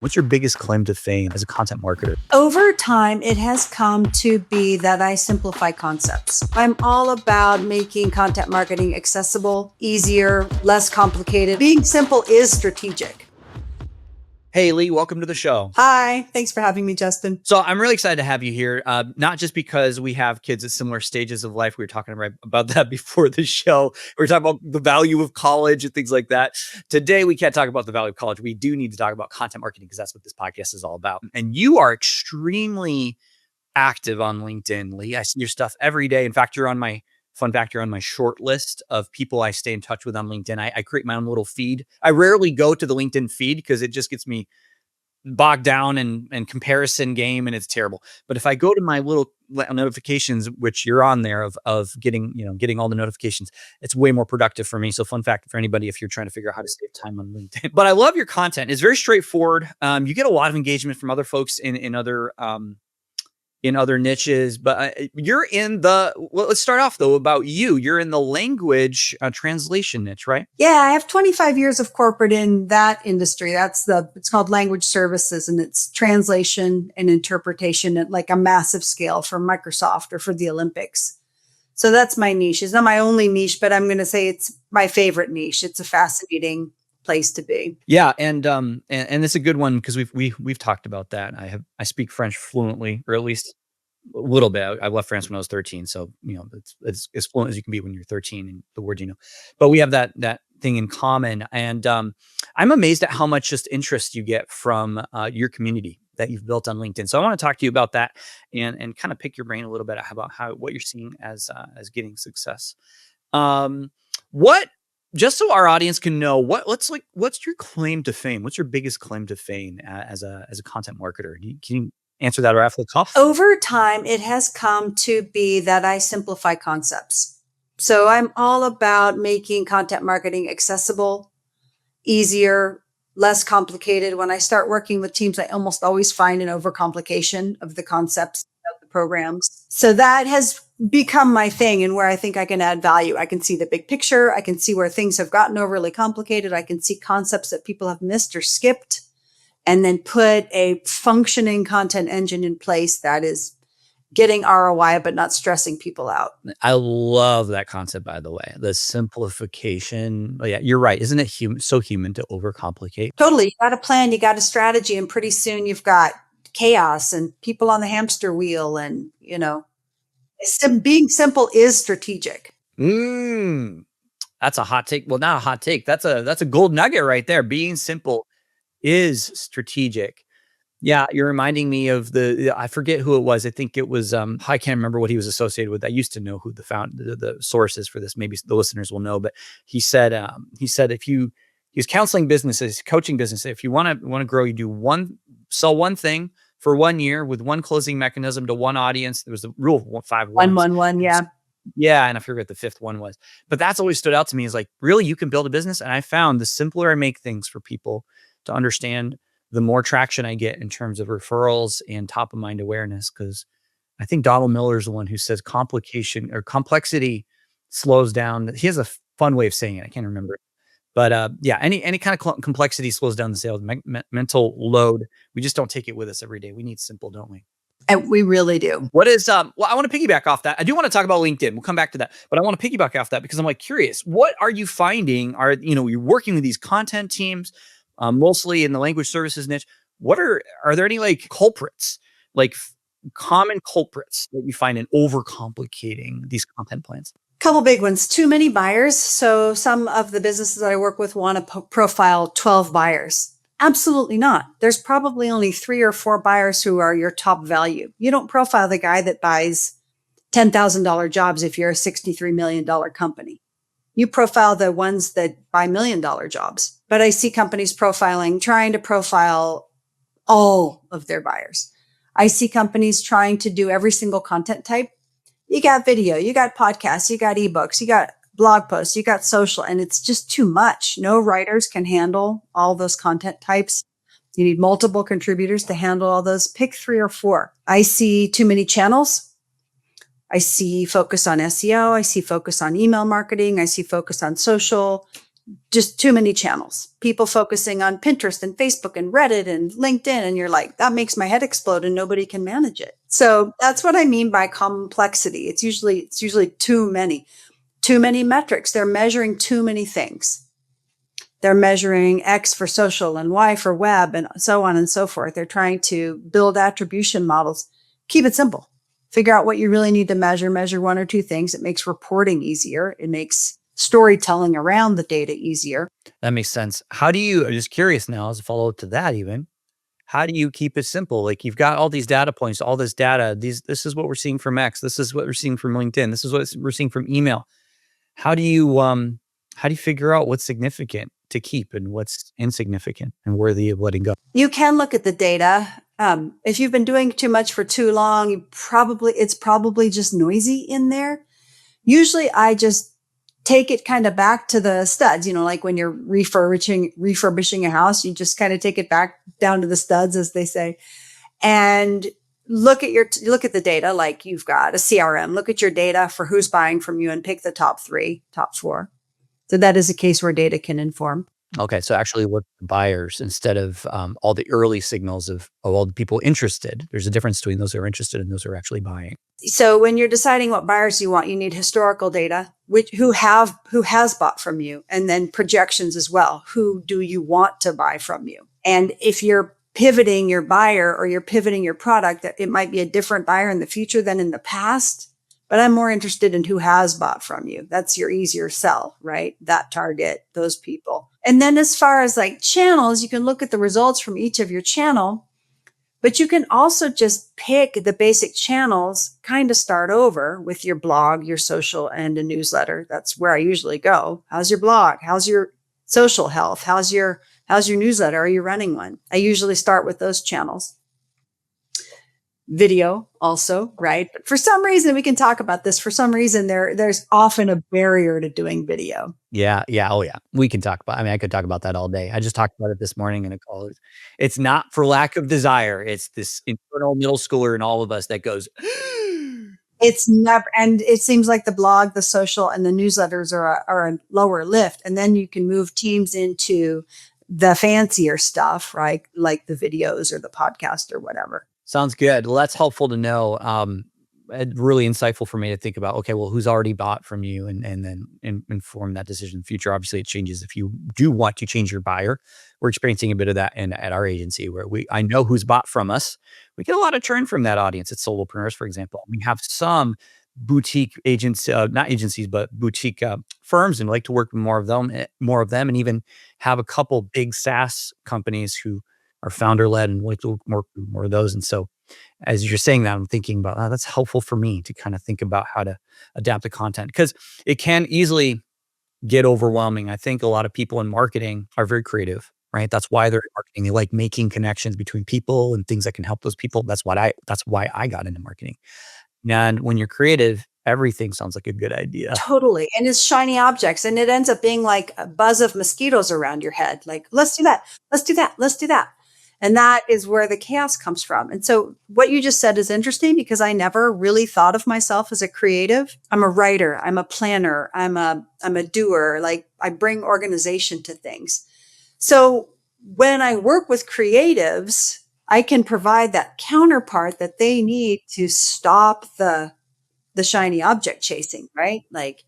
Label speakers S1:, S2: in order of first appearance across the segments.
S1: What's your biggest claim to fame as a content marketer?
S2: Over time, it has come to be that I simplify concepts. I'm all about making content marketing accessible, easier, less complicated. Being simple is strategic.
S1: Hey, Lee, welcome to the show.
S2: Hi, thanks for having me, Justin.
S1: So I'm really excited to have you here, not just because we have kids at similar stages of life. We were talking about that before the show. We were talking about the value of college and things like that. Today, we can't talk about the value of college. We do need to talk about content marketing because that's what this podcast is all about. And you are extremely active on LinkedIn, Lee. I see your stuff every day. In fact, you're on my short list of people I stay in touch with on LinkedIn. I create my own little feed. I rarely go to the LinkedIn feed because it just gets me bogged down in comparison game and it's terrible. But if I go to my little notifications, which you're on there of getting all the notifications, it's way more productive for me. So fun fact for anybody, if you're trying to figure out how to save time on LinkedIn. But I love your content. It's very straightforward. You get a lot of engagement from other folks in other niches, but you're in let's start off though about you. You're in the language translation niche, right?
S2: Yeah, I have 25 years of corporate in that industry. It's called language services, and it's translation and interpretation at like a massive scale for Microsoft or for the Olympics. So that's my niche. It's not my only niche, but I'm going to say it's my favorite niche. It's a fascinating place to be.
S1: Yeah, and it's a good one because we've talked about that. I speak French fluently, or at least a little bit. I left France when I was 13, so it's as fluent as you can be when you're 13 and the words you know. But we have that thing in common, and I'm amazed at how much just interest you get from your community that you've built on LinkedIn. So I want to talk to you about that and kind of pick your brain a little bit about what you're seeing as getting success. Just so our audience can know, what's your claim to fame? What's your biggest claim to fame as a content marketer? Can you answer that right off the cuff?
S2: Over time, it has come to be that I simplify concepts. So I'm all about making content marketing accessible, easier, less complicated. When I start working with teams, I almost always find an overcomplication of the concepts of the programs. So that has become my thing and where I think I can add value. I can see the big picture. I can see where things have gotten overly complicated. I can see concepts that people have missed or skipped, and then put a functioning content engine in place that is getting ROI, but not stressing people out.
S1: I love that concept, by the way, the simplification. Oh, yeah, you're right. Isn't it so human to overcomplicate?
S2: Totally. You got a plan, you got a strategy, and pretty soon you've got chaos and people on the hamster wheel. And, being simple is strategic.
S1: That's a hot take. Well, not a hot take. That's a gold nugget right there. Being simple is strategic. Yeah, you're reminding me of I forget who it was. I think it was, I can't remember what he was associated with. I used to know who the source is for this. Maybe the listeners will know, but he said he was counseling businesses, coaching businesses. If you want to grow, you sell one thing for 1 year with one closing mechanism to one audience. There was the rule of 5
S2: 1-1-1. Yeah.
S1: Yeah. And I forget what the fifth one was, but that's always stood out to me is like, really, you can build a business. And I found the simpler I make things for people to understand, the more traction I get in terms of referrals and top of mind awareness. Cause I think Donald Miller is the one who says complexity slows down. He has a fun way of saying it. I can't remember it. But yeah, any kind of complexity slows down the sales, mental load. We just don't take it with us every day. We need simple, don't we?
S2: And we really do.
S1: What is, well, I want to piggyback off that. I do want to talk about LinkedIn. We'll come back to that, but I want to piggyback off that because I'm curious, what are you finding? You're working with these content teams, mostly in the language services niche. Are there any culprits, common culprits that you find in overcomplicating these content plans?
S2: Couple big ones. Too many buyers. So some of the businesses that I work with want to profile 12 buyers. Absolutely not. There's probably only 3 or 4 buyers who are your top value. You don't profile the guy that buys $10,000 jobs if you're a $63 million company. You profile the ones that buy $1 million jobs. But I see companies trying to profile all of their buyers. I see companies trying to do every single content type. You got video, you got podcasts, you got ebooks, you got blog posts, you got social, and it's just too much. No writers can handle all those content types. You need multiple contributors to handle all those. Pick 3 or 4. I see too many channels. I see focus on SEO. I see focus on email marketing. I see focus on social. just too many channels, people focusing on Pinterest and Facebook and Reddit and LinkedIn. And you're like, that makes my head explode and nobody can manage it. So that's what I mean by complexity. It's usually too many metrics. They're measuring too many things. They're measuring X for social and Y for web and so on and so forth. They're trying to build attribution models. Keep it simple. Figure out what you really need to measure one or two things. It makes reporting easier. It makes storytelling around the data easier.
S1: That makes sense. How do you, I'm just curious now as a follow-up to that even, how do you keep it simple? Like you've got all these data points, all this data, this is what we're seeing from X, this is what we're seeing from LinkedIn, this is what we're seeing from email. How do you figure out what's significant to keep and what's insignificant and worthy of letting go?
S2: You can look at the data. If you've been doing too much for too long, it's probably just noisy in there. Usually I just take it kind of back to the studs, like when you're refurbishing a house, you just kind of take it back down to the studs, as they say, and look at the data. Like you've got a CRM, look at your data for who's buying from you and pick the top 3, top 4. So that is a case where data can inform.
S1: Okay, so actually look at the buyers instead of all the early signals of all the people interested. There's a difference between those who are interested and those who are actually buying.
S2: So when you're deciding what buyers you want, you need historical data, who has bought from you, and then projections as well. Who do you want to buy from you? And if you're pivoting your buyer or you're pivoting your product, that it might be a different buyer in the future than in the past. But I'm more interested in who has bought from you. That's your easier sell, right? That target, those people. And then as far as like channels, you can look at the results from each of your channel, but you can also just pick the basic channels, kind of start over with your blog, your social, and a newsletter. That's where I usually go. How's your blog? How's your social health? How's your newsletter? Are you running one? I usually start with those channels. Video also, right? But for some reason, we can talk about this. For some reason, there's often a barrier to doing video.
S1: Yeah. Oh yeah. We can talk about, I could talk about that all day. I just talked about it this morning in a call. It's not for lack of desire. It's this internal middle schooler in all of us that goes,
S2: it's never, and it seems like the blog, the social, and the newsletters are a lower lift. And then you can move teams into the fancier stuff, right? Like the videos or the podcast or whatever.
S1: Sounds good. Well, that's helpful to know. Really insightful for me to think about, okay, well, who's already bought from you and then inform that decision in the future. Obviously, it changes if you do want to change your buyer. We're experiencing a bit of that at our agency where I know who's bought from us. We get a lot of churn from that audience. It's solopreneurs, for example. We have some boutique agents, not agencies, but boutique firms, and like to work with more of them, and even have a couple big SaaS companies who are founder led and like to work with more of those. And so as you're saying that, I'm thinking about, that's helpful for me to kind of think about how to adapt the content, because it can easily get overwhelming. I think a lot of people in marketing are very creative, right? That's why they're in marketing. They like making connections between people and things that can help those people. That's why I got into marketing. And when you're creative, everything sounds like a good idea.
S2: Totally. And it's shiny objects. And it ends up being like a buzz of mosquitoes around your head. Like, let's do that. Let's do that. Let's do that. And that is where the chaos comes from. And so what you just said is interesting, because I never really thought of myself as a creative. I'm a writer. I'm a planner. I'm a doer. Like, I bring organization to things. So when I work with creatives, I can provide that counterpart that they need to stop the shiny object chasing, right? Like,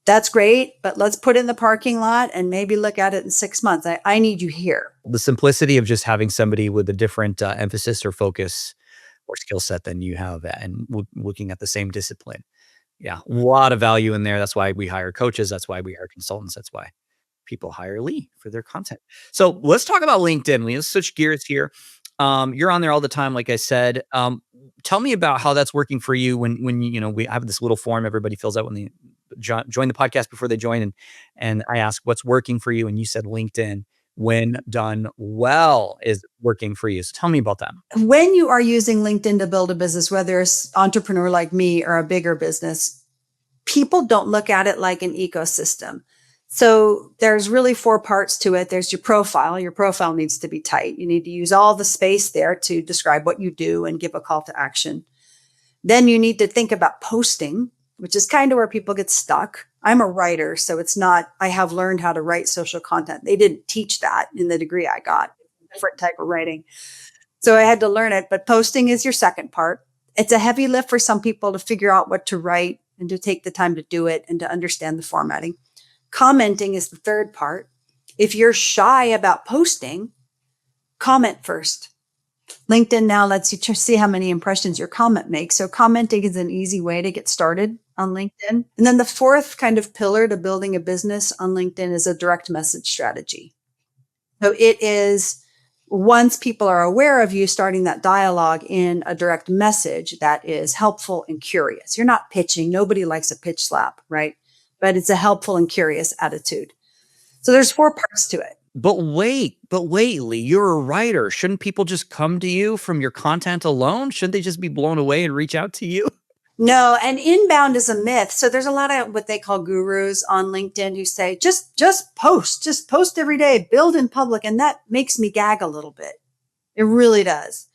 S2: that's great, but let's put it in the parking lot and maybe look at it in 6 months. I need you here.
S1: The simplicity of just having somebody with a different emphasis or focus or skill set than you have, and looking at the same discipline. Yeah, a lot of value in there. That's why we hire coaches. That's why we hire consultants. That's why people hire Lee for their content. So let's talk about LinkedIn. Let's switch gears here. You're on there all the time, like I said. Tell me about how that's working for you when we have this little form everybody fills out when they join the podcast before they join, and I ask what's working for you, and you said LinkedIn, when done well, is working for you. So tell me about that.
S2: When you are using LinkedIn to build a business, whether it's entrepreneur like me or a bigger business, people don't look at it like an ecosystem. So there's really 4 parts to it. There's your profile. Your profile needs to be tight. You need to use all the space there to describe what you do and give a call to action. Then you need to think about posting. which is kind of where people get stuck. I'm a writer, so it's not, I have learned how to write social content. They didn't teach that in the degree I got, different type of writing. So I had to learn it, but posting is your second part. It's a heavy lift for some people to figure out what to write and to take the time to do it and to understand the formatting. Commenting is the third part. If you're shy about posting, comment first. LinkedIn now lets you see how many impressions your comment makes. So commenting is an easy way to get started on LinkedIn. And then the fourth kind of pillar to building a business on LinkedIn is a direct message strategy. So it is, once people are aware of you, starting that dialogue in a direct message that is helpful and curious. You're not pitching. Nobody likes a pitch slap, right? But it's a helpful and curious attitude. So there's 4 parts to it.
S1: But wait, Lee, you're a writer. Shouldn't people just come to you from your content alone? Shouldn't they just be blown away and reach out to you?
S2: No, and inbound is a myth. So there's a lot of what they call gurus on LinkedIn who say, just post every day, build in public. And that makes me gag a little bit. It really does.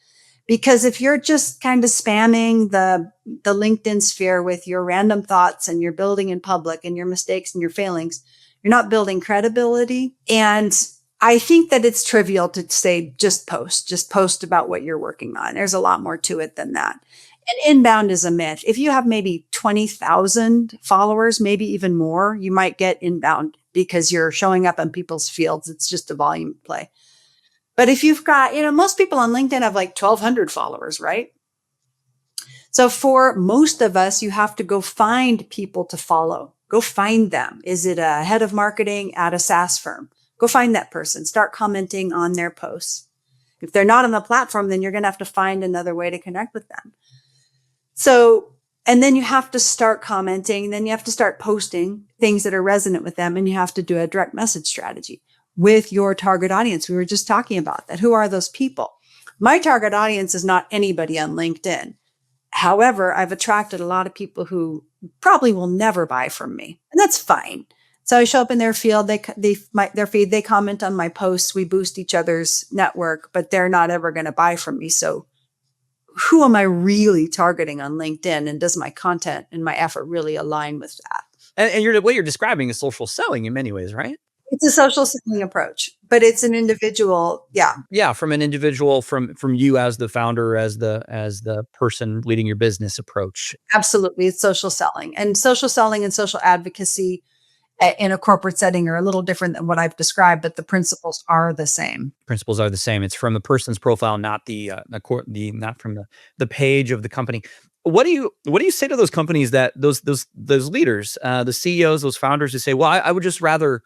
S2: Because if you're just kind of spamming the LinkedIn sphere with your random thoughts and you're building in public and your mistakes and your failings, you're not building credibility. And I think that it's trivial to say, just post about what you're working on. There's a lot more to it than that. And inbound is a myth. If you have maybe 20,000 followers, maybe even more, you might get inbound because you're showing up on people's fields. It's just a volume play. But if you've got, most people on LinkedIn have like 1,200 followers, right? So for most of us, you have to go find people to follow. Go find them. Is it a head of marketing at a SaaS firm? Go find that person. Start commenting on their posts. If they're not on the platform, then you're going to have to find another way to connect with them. So, and then you have to start commenting. Then you have to start posting things that are resonant with them. And you have to do a direct message strategy with your target audience. We were just talking about that. Who are those people? My target audience is not anybody on LinkedIn. However, I've attracted a lot of people who probably will never buy from me, and that's fine. So I show up in their field, their feed, they comment on my posts, we boost each other's network, but they're not ever going to buy from me. So who am I really targeting on LinkedIn, and does my content and my effort really align with that?
S1: And what you're describing is social selling in many ways, right?
S2: It's a social selling approach, but it's an individual. Yeah.
S1: Yeah. From an individual, from you as the founder, as the person leading your business approach.
S2: Absolutely. It's social selling, and social advocacy in a corporate setting are a little different than what I've described, but the principles are the same.
S1: Principles are the same. It's from the person's profile, not not from the page of the company. What do you say to those companies that those leaders, the CEOs, those founders who say, well, I would just rather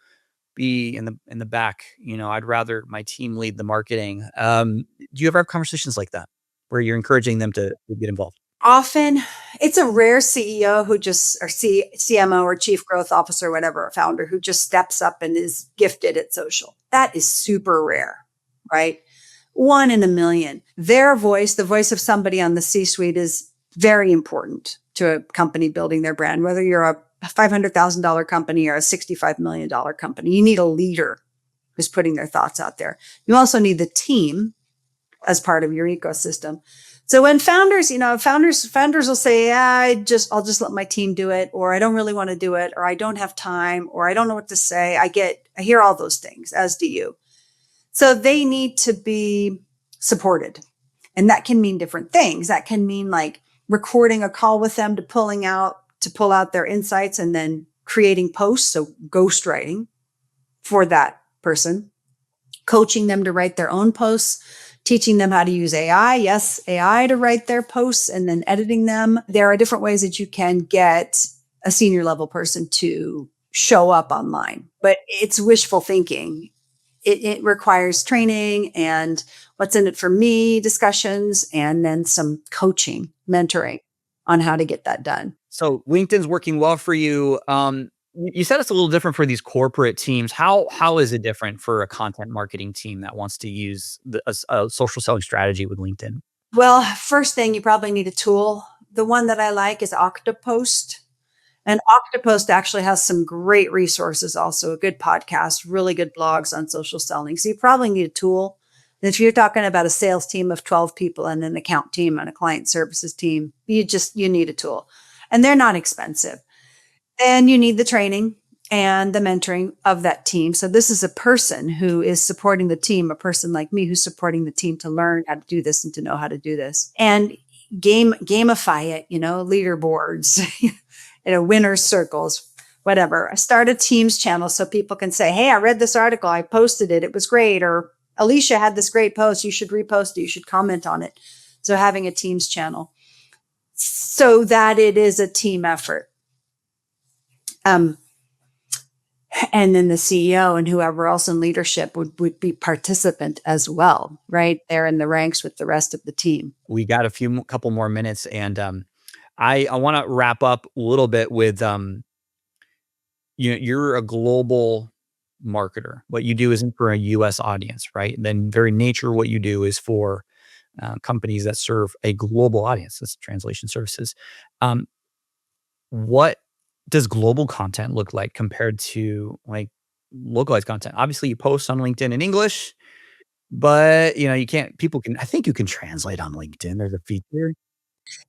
S1: be in the back, I'd rather my team lead the marketing. Do you ever have conversations like that where you're encouraging them to get involved?
S2: Often it's a rare CEO or CMO or chief growth officer, whatever, a founder who just steps up and is gifted at social. That is super rare, right? 1 in a million. Their voice, the voice of somebody on the C-suite, is very important to a company building their brand, whether you're a $500,000 company or a $65 million company. You need a leader who's putting their thoughts out there. You also need the team as part of your ecosystem. So when founders will say, I'll just let my team do it, or I don't really want to do it, or I don't have time, or I don't know what to say. I hear all those things, as do you. So they need to be supported. And that can mean different things. That can mean like recording a call with them to pull out their insights and then creating posts. So ghostwriting for that person, coaching them to write their own posts, teaching them how to use AI. Yes, AI to write their posts and then editing them. There are different ways that you can get a senior level person to show up online, but it's wishful thinking. It requires training and what's in it for me discussions, and then some coaching, mentoring on how to get that done.
S1: So LinkedIn's working well for you. You said it's a little different for these corporate teams. How is it different for a content marketing team that wants to use a social selling strategy with LinkedIn?
S2: Well, first thing, you probably need a tool. The one that I like is Octopost. And Octopost actually has some great resources, also a good podcast, really good blogs on social selling. So you probably need a tool. And if you're talking about a sales team of 12 people and an account team and a client services team, you need a tool. and they're not expensive. Then you need the training and the mentoring of that team. So this is a person who is supporting the team, a person like me who's supporting the team to learn how to do this and to know how to do this. And gamify it, leaderboards, winners circles, whatever. I start a Teams channel so people can say, hey, I read this article, I posted it, it was great. Or Alicia had this great post, you should repost it, you should comment on it. So having a Teams channel so that it is a team effort. And then the CEO and whoever else in leadership would be participant as well, right? They're in the ranks with the rest of the team.
S1: We got couple more minutes, and I want to wrap up a little bit with you're a global marketer. What you do isn't for a U.S. audience, right? And then very nature, what you do is for companies that serve a global audience. That's translation services. What does global content look like compared to like localized content? Obviously, you post on LinkedIn in English, but you can't. I think you can translate on LinkedIn. There's a feature.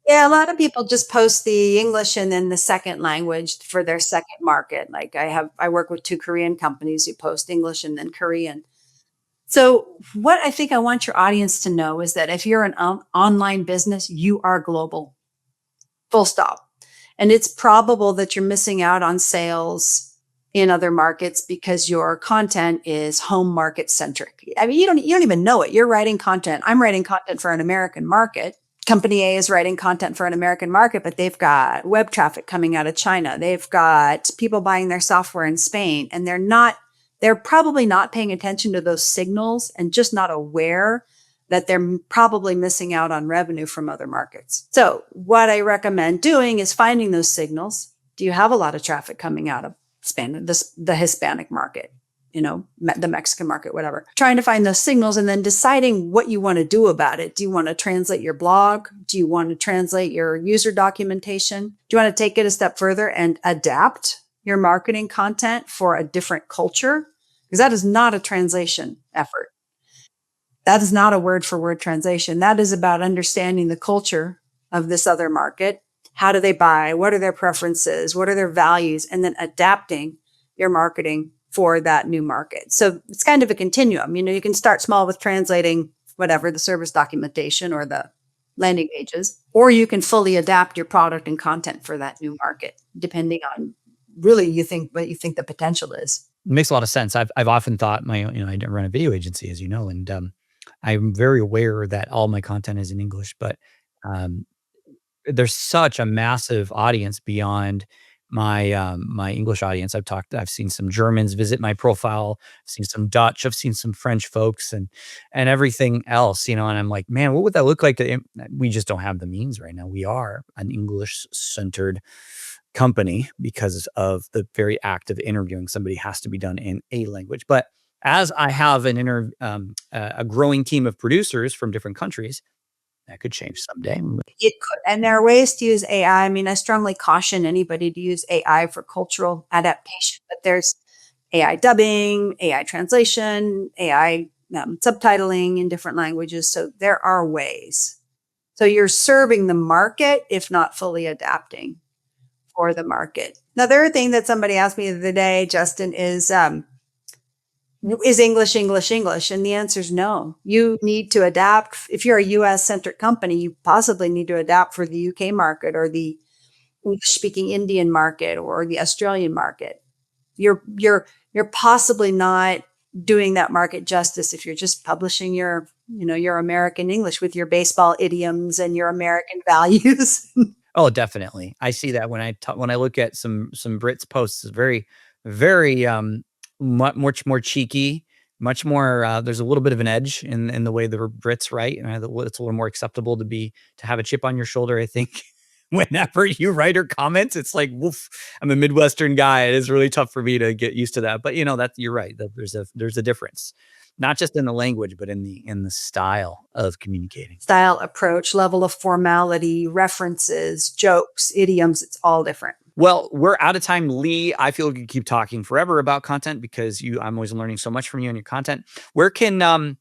S2: Yeah, a lot of people just post the English and then the second language for their second market. Like I work with 2 Korean companies who post English and then Korean. So what I think I want your audience to know is that if you're an online business, you are global, full stop. And it's probable that you're missing out on sales in other markets because your content is home market centric. I mean, you don't even know it. You're writing content. I'm writing content for an American market. Company A is writing content for an American market, but they've got web traffic coming out of China. They've got people buying their software in Spain, and they're probably not paying attention to those signals and just not aware that they're probably missing out on revenue from other markets. So what I recommend doing is finding those signals. Do you have a lot of traffic coming out of the Hispanic market, the Mexican market, whatever? Trying to find those signals and then deciding what you want to do about it. Do you want to translate your blog? Do you want to translate your user documentation? Do you want to take it a step further and adapt your marketing content for a different culture? Because that is not a translation effort. That is not a word for word translation. That is about understanding the culture of this other market. How do they buy? What are their preferences? What are their values? And then adapting your marketing for that new market. So it's kind of a continuum. You can start small with translating whatever, the service documentation or the landing pages, or you can fully adapt your product and content for that new market, depending on really what you think the potential is.
S1: It makes a lot of sense. I've often thought I run a video agency, as you know, and I'm very aware that all my content is in English, but um, there's such a massive audience beyond my English audience. I've seen some Germans visit my profile, I've seen some Dutch, I've seen some French folks and everything else, and I'm like, man, what would that look like we just don't have the means right now. We are an English centered company because of the very act of interviewing somebody has to be done in a language. But as I have a growing team of producers from different countries, that could change someday.
S2: It could. And there are ways to use AI. I mean, I strongly caution anybody to use AI for cultural adaptation, but there's AI dubbing, AI translation, AI subtitling in different languages. So there are ways. So you're serving the market, if not fully adapting for the market. Now, the other thing that somebody asked me the other day, Justin, is English, English, English? And the answer is no. You need to adapt. If you're a US centric company, you possibly need to adapt for the UK market or the English speaking Indian market or the Australian market. You're possibly not doing that market justice if you're just publishing your American English with your baseball idioms and your American values.
S1: Oh, definitely. I see that when I look at some Brits posts, it's very, very much more cheeky, much more. There's a little bit of an edge in the way the Brits write, and it's a little more acceptable to have a chip on your shoulder. I think whenever you write or comment, it's like, woof. I'm a Midwestern guy. It is really tough for me to get used to that. But you're right. There's a difference, not just in the language, but in the style of communicating.
S2: Style, approach, level of formality, references, jokes, idioms, it's all different.
S1: Well, we're out of time, Lee. I feel we could keep talking forever about content because I'm always learning so much from you and your content. Where can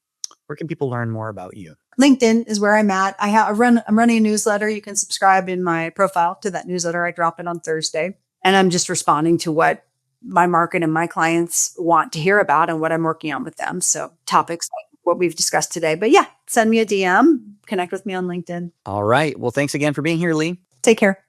S1: people learn more about you?
S2: LinkedIn is where I'm at. I'm running a newsletter. You can subscribe in my profile to that newsletter. I drop it on Thursday, and I'm just responding to what my market and my clients want to hear about and what I'm working on with them. So topics like what we've discussed today. But yeah, send me a DM, connect with me on LinkedIn.
S1: All right. Well, thanks again for being here, Lee.
S2: Take care.